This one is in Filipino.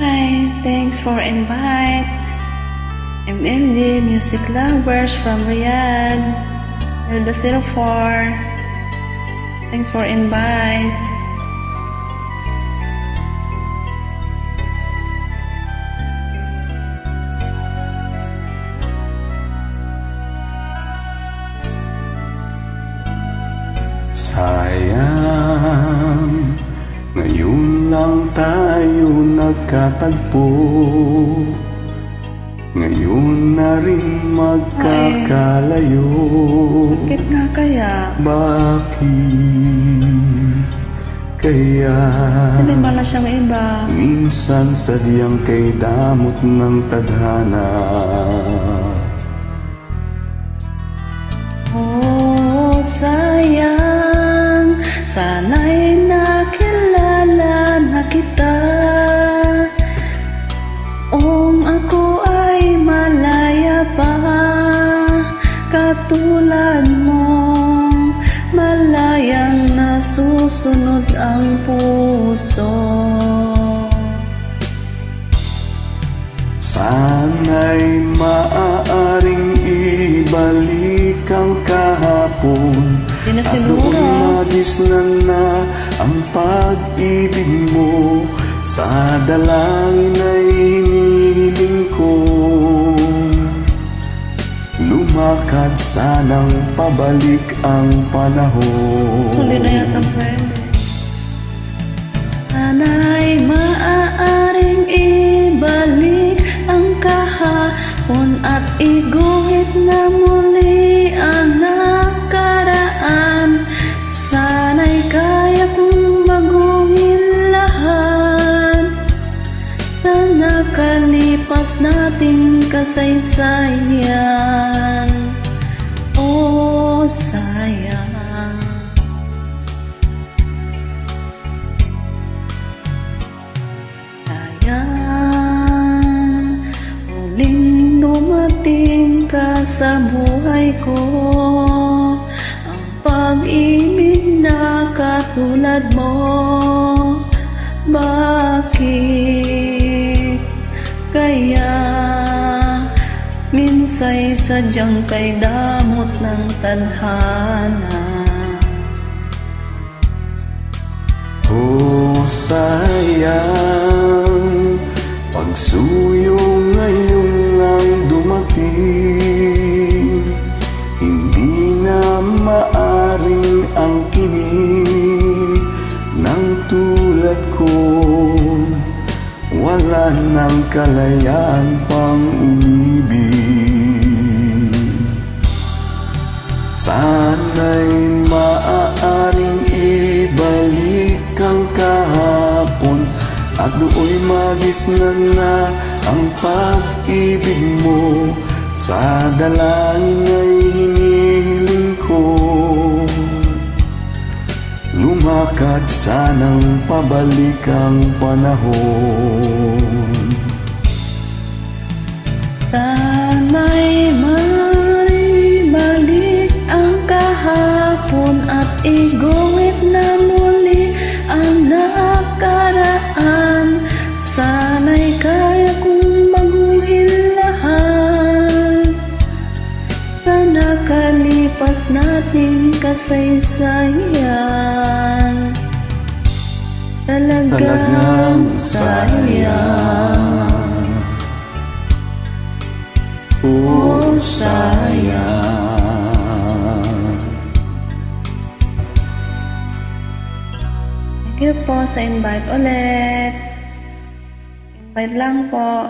Hi, thanks for invite. I'm MD Music Lovers from Riyadh, Elda 04. Thanks for invite. Sayang, ngayon lang tayo nagkatagpo. Ngayon na rin magkakalayo. Bakit nga kaya? Bakit kaya? Hindi ba na siyang iba? Minsan sadyang kay damot ng tadhana. Oh, sayang, sana'y nakilala na kita. Kung ako ay malaya pa, katulad mong malayang nasusunod ang puso. Sana'y maaaring ibalik ang kahapon. Di na At siguro. doon magisnan na ang pag-ibig mo. Sa dalangin ay hinihiling ko, lumakad sanang pabalik ang panahon. Hindi na yata pwede. Sana'y maaaring ibalik ang kahapon at iguhit na muli ang nakaraan. Sana'y kaya kong baguhin lahat sa nakalipas nating kasaysayan. Oh, sayang, sayang, huling dumating ka sa buhay ko. Ang pag-ibig na katulad mo, bakit kaya minsa'y sadyang kay damot ng tadhana? Oh, sayang, pagsuyo ngayon lang dumating. Hindi na maaring ang kining ng tulad ko. Wala nang kalayaan pang umibig. Sana'y maaaring ibalik ang kahapon at do'y magisnan na ang pag-ibig mo. Sa dalangin ay hinihiling ko, lumakad sanang pabalik ang panahon. Sana'y maibalik ang kahapon at iguhit na muli ang nakaraan. Sana'y kaya kong baguhin lahat sa nakalipas nating kasaysayan. Talagang sayang. Oh, sayang. Thank you po sa invite ulit. Invite lang po.